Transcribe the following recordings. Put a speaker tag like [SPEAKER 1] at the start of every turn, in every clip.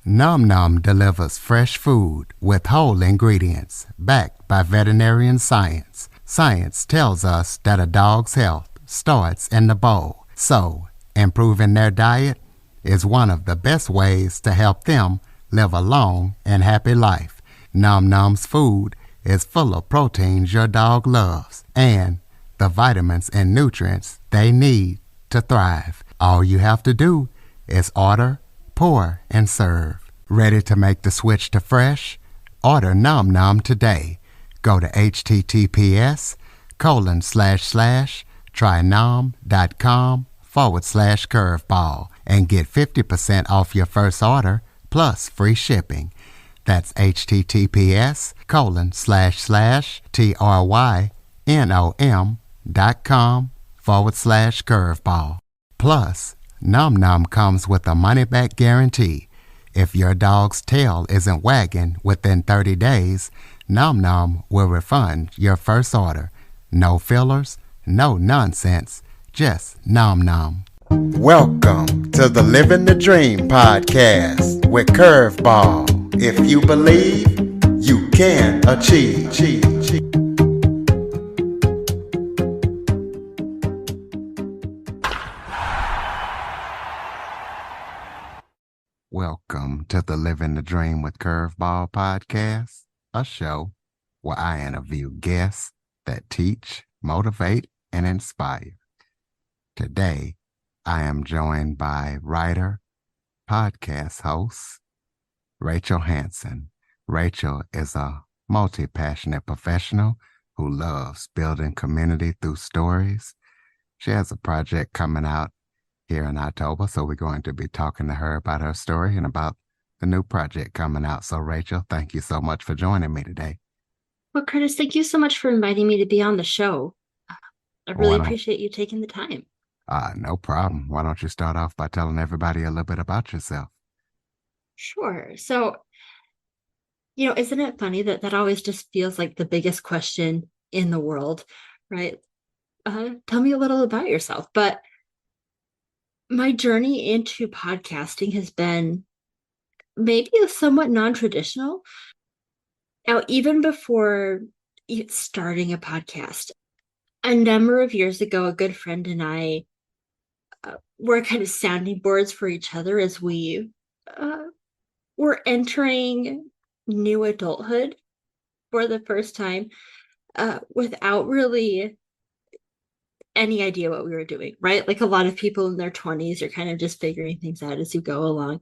[SPEAKER 1] Num Num delivers fresh food with whole ingredients backed by veterinarian science. Science tells us that a dog's health starts in the bowl, so improving their diet is one of the best ways to help them live a long and happy life. Num Num's food is full of proteins your dog loves and the vitamins and nutrients they need to thrive. All you have to do is order, pour, and serve. Ready to make the switch to fresh? Order Num Num today. Go to https://trynom.com/curveball and get 50% off your first order plus free shipping. That's https://trynom.com/curveball. Plus, Num Num comes with a money-back guarantee. If your dog's tail isn't wagging within 30 days, Num Num will refund your first order. No fillers, no nonsense, just Num Num. Welcome to the Living the Dream podcast with Curveball. If you believe, you can achieve. Welcome to the Living the Dream with Curveball podcast, a show where I interview guests that teach, motivate, and inspire. Today, I am joined by writer, podcast host, Rachel Hanson. Rachel is a multi-passionate professional who loves building community through stories. She has a project coming out here in October, so we're going to be talking to her about her story and about the new project coming out. So, Rachel, thank you so much for joining me today.
[SPEAKER 2] Well, Curtis, thank you so much for inviting me to be on the show. I really
[SPEAKER 1] Why don't-
[SPEAKER 2] appreciate you taking the time.
[SPEAKER 1] No problem. Why don't you start off by telling everybody a little bit about yourself?
[SPEAKER 2] Sure. So, isn't it funny that that always just feels like the biggest question in the world, right? Tell me a little about yourself. But my journey into podcasting has been maybe somewhat non-traditional. Now, even before starting a podcast, a number of years ago, a good friend and I were kind of sounding boards for each other as we were entering new adulthood for the first time without really any idea what we were doing, right? Like a lot of people in their 20s are kind of just figuring things out as you go along.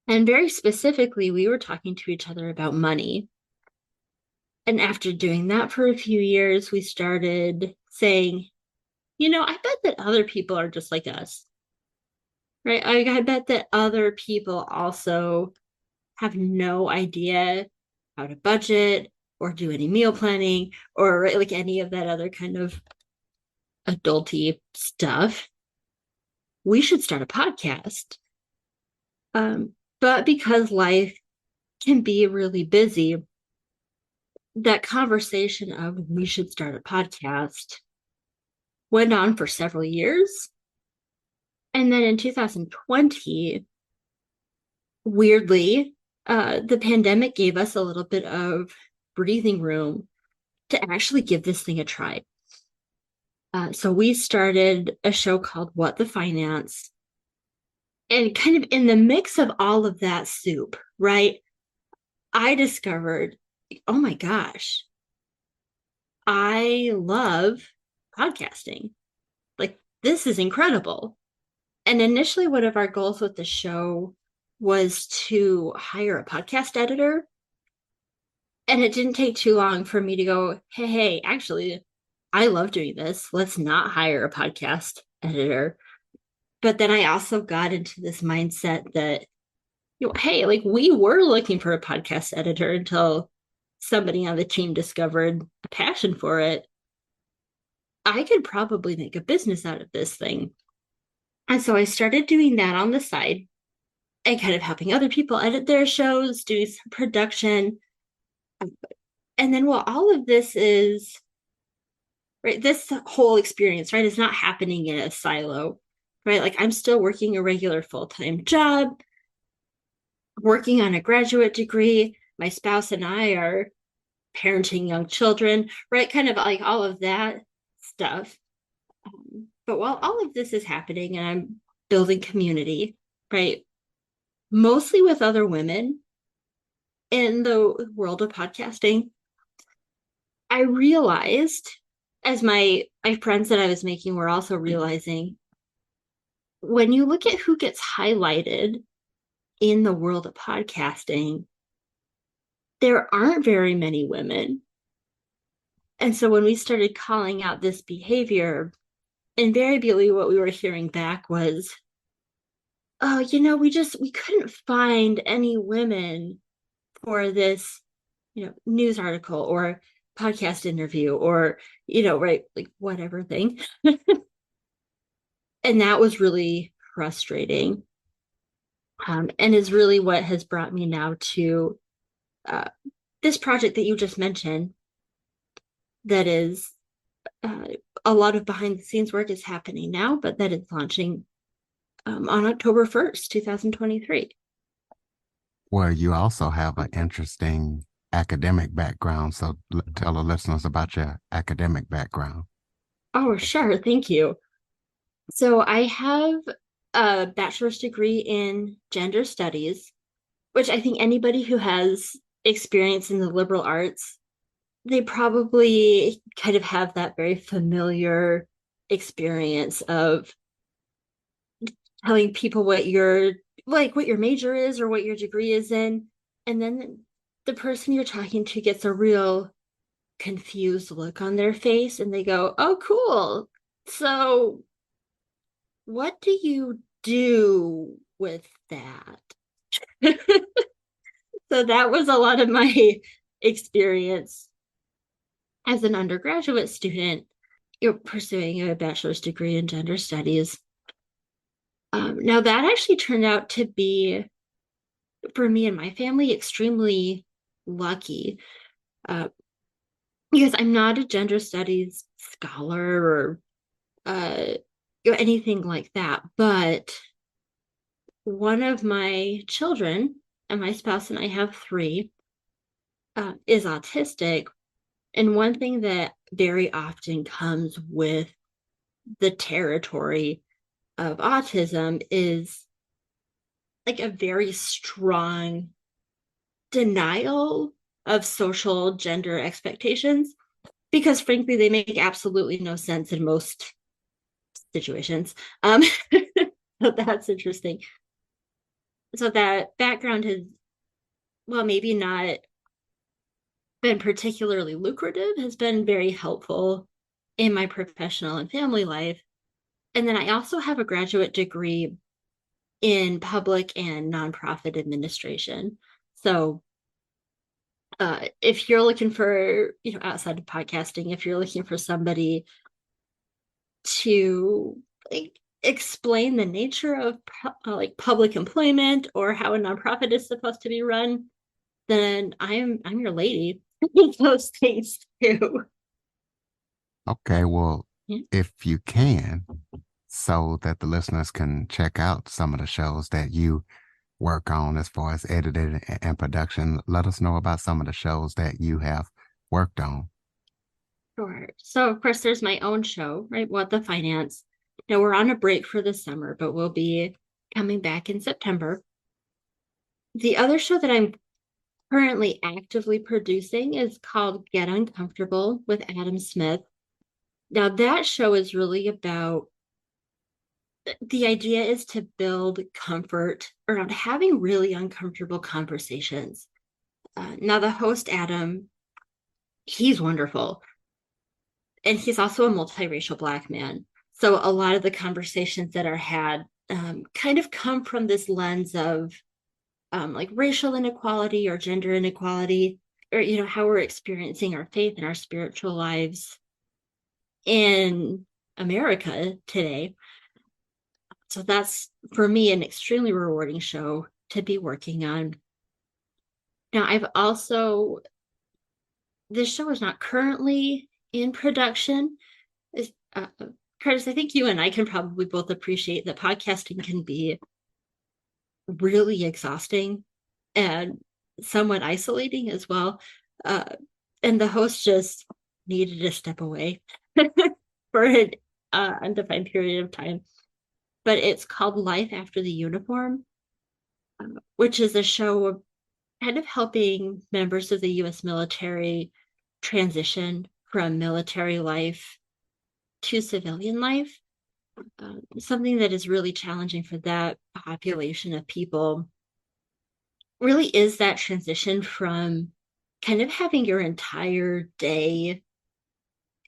[SPEAKER 2] And very specifically, we were talking to each other about money. And after doing that for a few years, we started saying, I bet that other people are just like us, right? I bet that other people also have no idea how to budget or do any meal planning or right, like any of that other kind of adulty stuff. We should start a podcast. But because life can be really busy, that conversation of we should start a podcast went on for several years. And then in 2020, weirdly, the pandemic gave us a little bit of breathing room to actually give this thing a try. So we started a show called What the Finance. And kind of in the mix of all of that soup, right? I discovered, oh my gosh, I love podcasting. Like, this is incredible. And initially, one of our goals with the show was to hire a podcast editor. And it didn't take too long for me to go, hey, actually, I love doing this. Let's not hire a podcast editor. But then I also got into this mindset that, hey, like we were looking for a podcast editor until somebody on the team discovered a passion for it. I could probably make a business out of this thing. And so I started doing that on the side and kind of helping other people edit their shows, doing some production. And then while all of this is, right, this whole experience, right, is not happening in a silo, right? Like I'm still working a regular full-time job. working on a graduate degree. My spouse and I are parenting young children, right? Kind of like all of that stuff. But while all of this is happening and I'm building community, right? Mostly with other women in the world of podcasting, I realized, as my friends that I was making were also realizing, when you look at who gets highlighted in the world of podcasting, there aren't very many women. And so when we started calling out this behavior, invariably what we were hearing back was, oh, we couldn't find any women for this, news article or podcast interview or, right, like whatever thing. And that was really frustrating. And is really what has brought me now to uh, this project that you just mentioned, that is uh, a lot of behind the scenes work is happening now, but that is launching on October 1st, 2023.
[SPEAKER 1] Well, you also have an interesting academic background, so tell the listeners about your academic background.
[SPEAKER 2] Oh, sure. Thank you. So I have a bachelor's degree in gender studies, which I think anybody who has experience in the liberal arts, they probably kind of have that very familiar experience of telling people what your major is or what your degree is in, and then the person you're talking to gets a real confused look on their face and they go, "Oh, cool. So, what do you do with that?" So that was a lot of my experience as an undergraduate student, pursuing a bachelor's degree in gender studies. Now, that actually turned out to be, for me and my family, extremely lucky, uh, because I'm not a gender studies scholar or uh, anything like that. But one of my children, and my spouse and I have three, is autistic. And one thing that very often comes with the territory of autism is like a very strong denial of social gender expectations, because frankly they make absolutely no sense in most situations. So that's interesting. So that background has, well, maybe not been particularly lucrative, has been very helpful in my professional and family life. And then I also have a graduate degree in public and nonprofit administration. So if you're looking for, outside of podcasting, if you're looking for somebody to like explain the nature of like public employment or how a nonprofit is supposed to be run, then I'm your lady. Those things too.
[SPEAKER 1] Okay, well,
[SPEAKER 2] Yeah,
[SPEAKER 1] if you can, so that the listeners can check out some of the shows that you work on as far as editing and production, let us know about some of the shows that you have worked on.
[SPEAKER 2] sure. So of course there's my own show, right? What the Finance. Now we're on a break for the summer, but we'll be coming back in September. The other show that I'm currently actively producing is called Get Uncomfortable with Adam Smith. Now, that show is really about, the idea is to build comfort around having really uncomfortable conversations. Now, the host, Adam, he's wonderful. And he's also a multiracial Black man. So, a lot of the conversations that are had kind of come from this lens of like racial inequality or gender inequality, or how we're experiencing our faith and our spiritual lives in America today. So that's, for me, an extremely rewarding show to be working on. Now, this show is not currently in production. Curtis, I think you and I can probably both appreciate that podcasting can be really exhausting. and somewhat isolating as well. Uh, and the host just needed to step away for an undefined period of time. But it's called Life After the Uniform, which is a show of kind of helping members of the US military transition from military life to civilian life. Something that is really challenging for that population of people really is that transition from kind of having your entire day,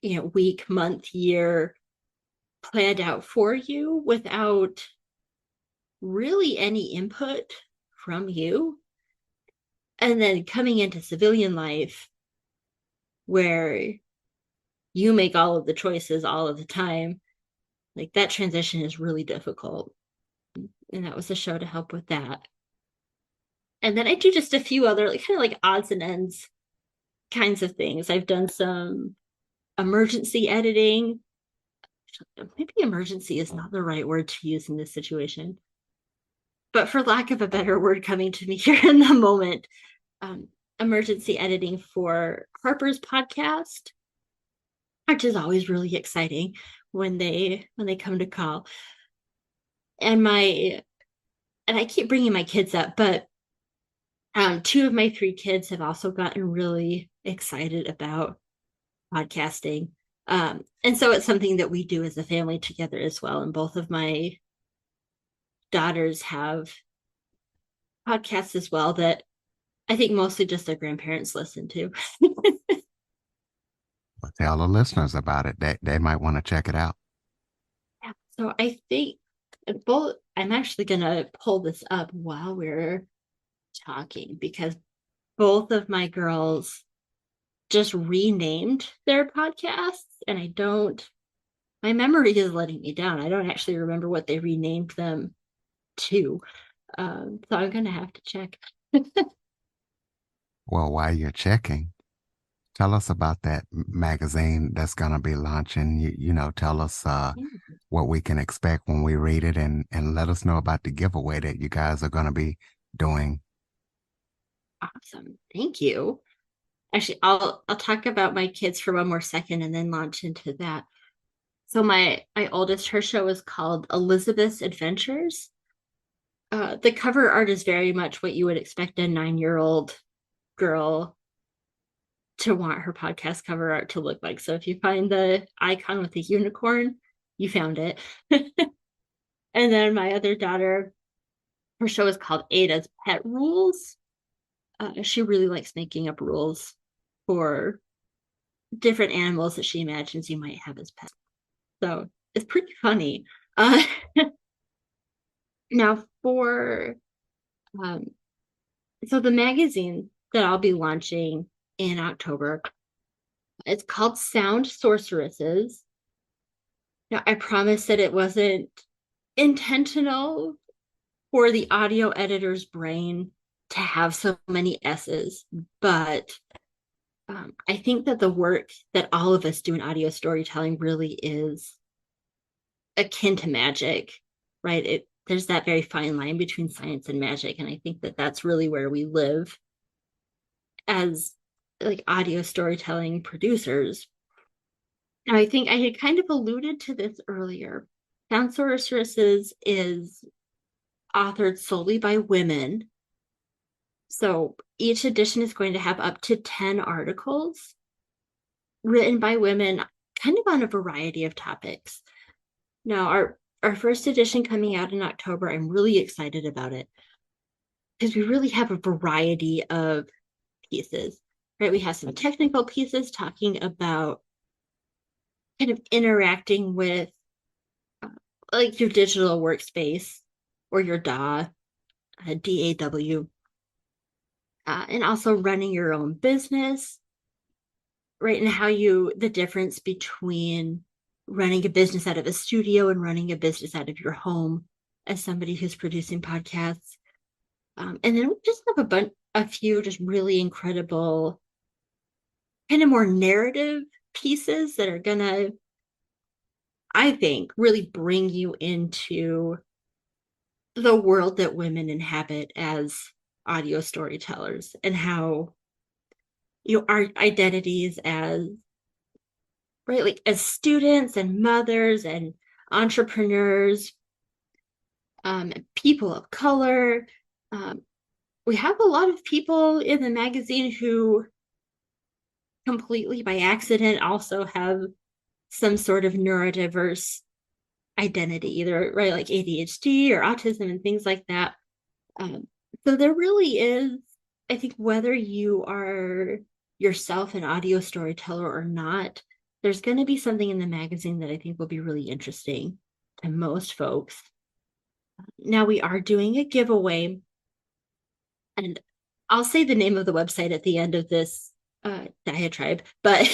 [SPEAKER 2] week, month, year planned out for you without really any input from you. And then coming into civilian life where you make all of the choices all of the time, like that transition is really difficult. And that was a show to help with that. And then I do just a few other like kind of like odds and ends kinds of things. I've done some emergency editing. Maybe emergency is not the right word to use in this situation, but for lack of a better word coming to me here in the moment, um, emergency editing for Harper's podcast, which is always really exciting when they come to call. And I keep bringing my kids up, but two of my three kids have also gotten really excited about podcasting. And so it's something that we do as a family together as well. And both of my daughters have podcasts as well that I think mostly just their grandparents listen to.
[SPEAKER 1] But tell the listeners about it. They might want to check it out.
[SPEAKER 2] Yeah. So I think both, I'm actually going to pull this up while we're talking because both of my girls just renamed their podcasts and my memory is letting me down. I don't actually remember what they renamed them to. So I'm going to have to check.
[SPEAKER 1] Well, while you're checking, tell us about that magazine that's going to be launching. Tell us what we can expect when we read it and let us know about the giveaway that you guys are going to be doing.
[SPEAKER 2] Awesome. Thank you. Actually, I'll talk about my kids for one more second and then launch into that. So my oldest, her show is called Elizabeth's Adventures. The cover art is very much what you would expect a 9-year-old girl to want her podcast cover art to look like. So if you find the icon with the unicorn, you found it. And then my other daughter, her show is called Ada's Pet Rules. She really likes making up rules for different animals that she imagines you might have as pets. So it's pretty funny. Now for um, so the magazine that I'll be launching in October, it's called Sound Sorceresses. Now I promise that it wasn't intentional for the audio editor's brain to have so many S's, but I think that the work that all of us do in audio storytelling really is akin to magic, right? There's that very fine line between science and magic, and I think that that's really where we live as like audio storytelling producers. And I think I had kind of alluded to this earlier. Sound Sorceresses is authored solely by women. So each edition is going to have up to 10 articles written by women, kind of on a variety of topics. Now, our first edition coming out in October, I'm really excited about it because we really have a variety of pieces, right? We have some technical pieces talking about kind of interacting with like your digital workspace or your DAW, and also running your own business, right? And how the difference between running a business out of a studio and running a business out of your home as somebody who's producing podcasts. And then we just have a few just really incredible, kind of more narrative pieces that are gonna, I think, really bring you into the world that women inhabit as audio storytellers and how our identities as right like as students and mothers and entrepreneurs, people of color. Um, we have a lot of people in the magazine who completely by accident also have some sort of neurodiverse identity, either right like ADHD or autism and things like that. Um, so there really is, I think, whether you are yourself an audio storyteller or not, there's going to be something in the magazine that I think will be really interesting to most folks. Now we are doing a giveaway, and I'll say the name of the website at the end of this diatribe, but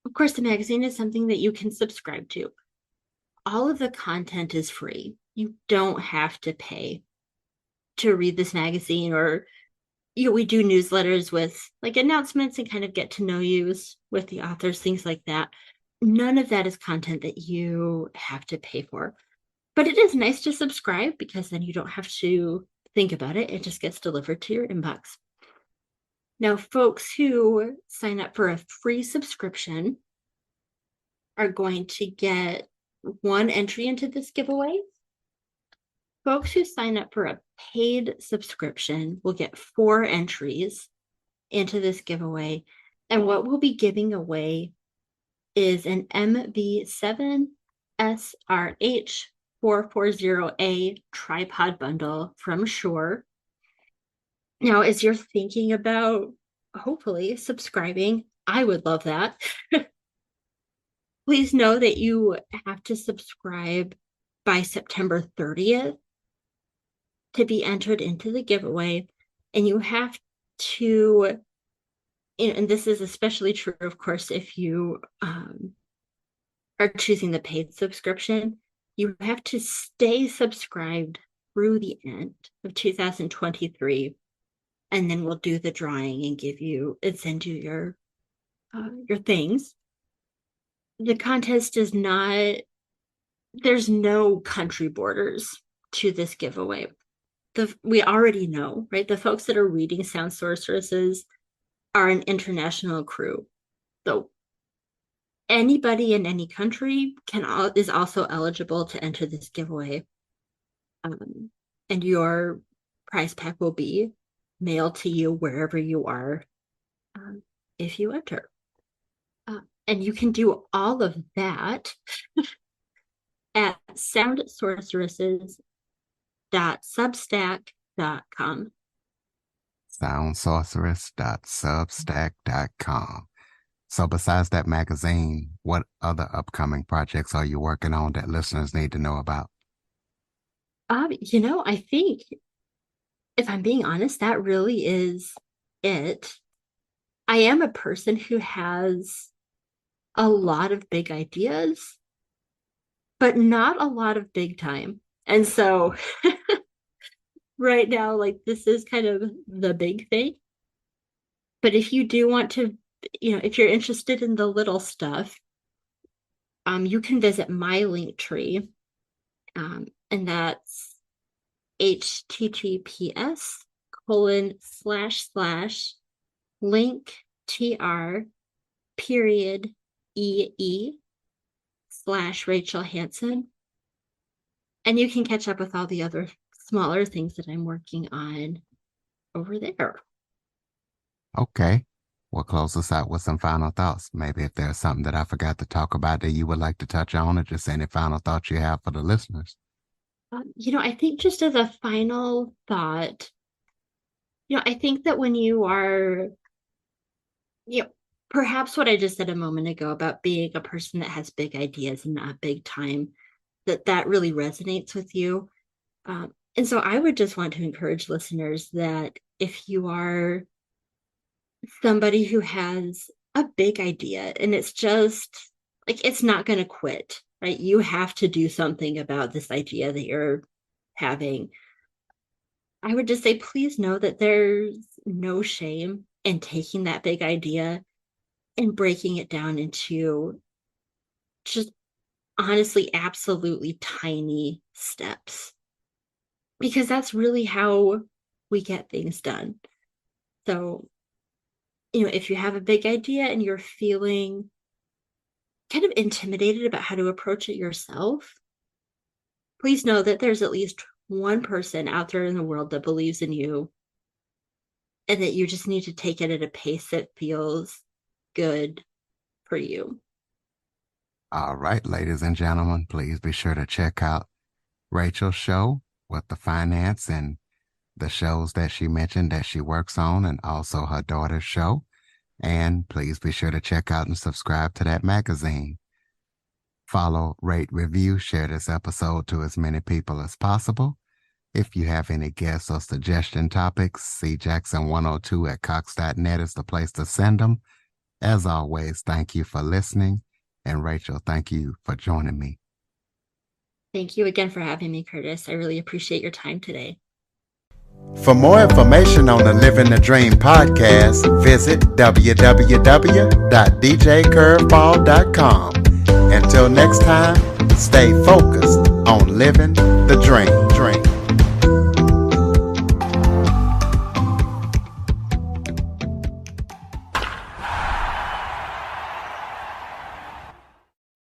[SPEAKER 2] of course, the magazine is something that you can subscribe to. All of the content is free. You don't have to pay to read this magazine, or we do newsletters with like announcements and kind of get to know yous with the authors, things like that. None of that is content that you have to pay for. But it is nice to subscribe because then you don't have to think about it. It just gets delivered to your inbox. Now, folks who sign up for a free subscription are going to get one entry into this giveaway. Folks who sign up for a paid subscription will get 4 entries into this giveaway. And what we'll be giving away is an MV7 SRH 440A tripod bundle from Shure. Now, as you're thinking about hopefully subscribing, I would love that. Please know that you have to subscribe by September 30th to be entered into the giveaway. And you have to, and this is especially true, of course, if you are choosing the paid subscription, you have to stay subscribed through the end of 2023. And then we'll do the drawing and give you and send you your things. The contest does not, there's no country borders to this giveaway. We already know, right? The folks that are reading Sound Sorceresses are an international crew. So anybody in any country is also eligible to enter this giveaway. And your prize pack will be mailed to you wherever you are if you enter. And you can do all of that at soundsorceresses.substack.com.
[SPEAKER 1] Soundsorceress.substack.com. So besides that magazine, what other upcoming projects are you working on that listeners need to know about?
[SPEAKER 2] I think if I'm being honest, that really is it. I am a person who has a lot of big ideas, but not a lot of big time. And so right now, like this is kind of the big thing. But if you do want to, if you're interested in the little stuff, you can visit my link tree. And that's https://linktr.ee/Rachel Hanson. And you can catch up with all the other smaller things that I'm working on over there.
[SPEAKER 1] Okay. We'll close us out with some final thoughts. Maybe if there's something that I forgot to talk about that you would like to touch on, or just any final thoughts you have for the listeners.
[SPEAKER 2] I think just as a final thought, I think that when you are, perhaps what I just said a moment ago about being a person that has big ideas and not big time, that really resonates with you. And so I would just want to encourage listeners that if you are somebody who has a big idea and it's just like, it's not going to quit, right? You have to do something about this idea that you're having. I would just say, please know that there's no shame in taking that big idea and breaking it down into just honestly, absolutely tiny steps. Because that's really how we get things done. So, if you have a big idea and you're feeling kind of intimidated about how to approach it yourself, please know that there's at least one person out there in the world that believes in you, and that you just need to take it at a pace that feels good for you.
[SPEAKER 1] All right, ladies and gentlemen, please be sure to check out Rachel's show with the finance and the shows that she mentioned that she works on, and also her daughter's show. And please be sure to check out and subscribe to that magazine. Follow, rate, review, share this episode to as many people as possible. If you have any guests or suggestion topics, cjackson102@cox.net is the place to send them. As always, thank you for listening. And Rachel, thank you for joining me.
[SPEAKER 2] Thank you again for having me, Curtis. I really appreciate your time today.
[SPEAKER 1] For more information on the Living the Dream podcast, visit www.djcurveball.com. Until next time, stay focused on living